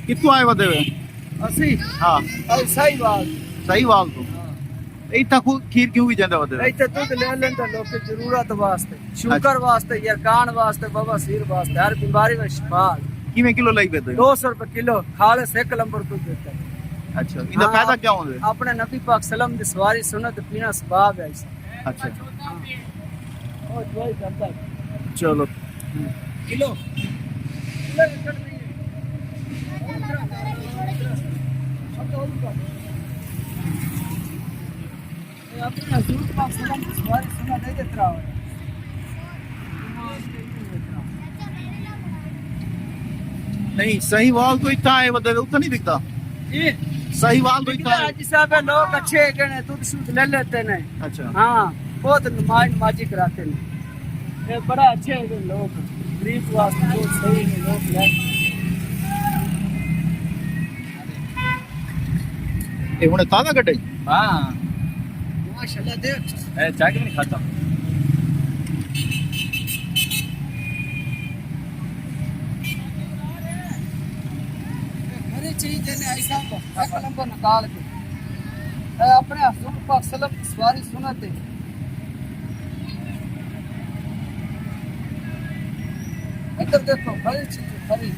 कितों आए वधे हुए असी हाँ सही वाल तो इतना खीर क्यों भी जाता वधे इतने दूध ले लेंदा लोग जरूरत वास्ते शुगर वास्ते यरकान वास्ते बवासीर वास्ते हर बीमारी में शिफा किवें किलो लाई पे 200 रुपए किलो खालिस 1 नंबर दूध देता है। अच्छा इनका फायदा क्या होंगे अपने नबी पाक सल्लम दी सवारी सुन्नत पीना सबाब है इस अच्छा ओ दवाई करता है चलो किलो अपने हजूर पाक सल्लम की सवारी सुना नहीं देता है नहीं सही वाल तो इतना है वधे उतना नहीं दिखता जी सही वाल तो इतना है आज साहब लोग अच्छे हैं दूध शुद्ध ले लेते हैं अच्छा हाँ बहुत नमाजी कराते हैं ये बड़ा अच्छे हैं लोग गरीब वास्ते बहुत सही है लोग ये हुने ताजा कटे हाँ माशाल्लाह देख चाय नहीं खाता हर चीज ने ऐसा एक नंबर निकाल के अपने हजूर पाक सल्लम की सवारी सुनते इधर देखो हर चीज खरी